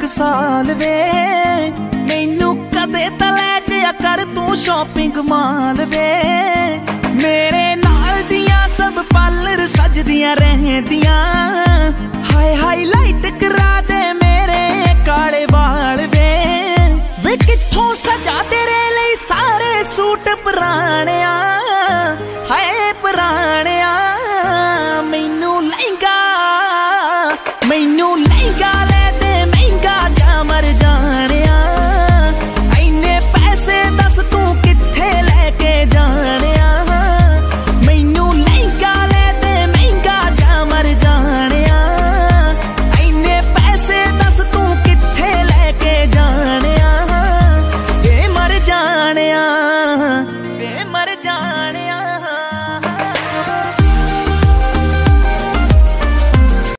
साल वे मैनू कदे तां लै जिया कर तू शॉपिंग माल वे। मेरे नाल दियां सब पार्लर सजदियां रहंदियां, हाय हाईलाइट करा दे मेरे काले वाल वे। वे कित्थों सजा तेरे लिए सारे सूट पुराने हाय पुराने।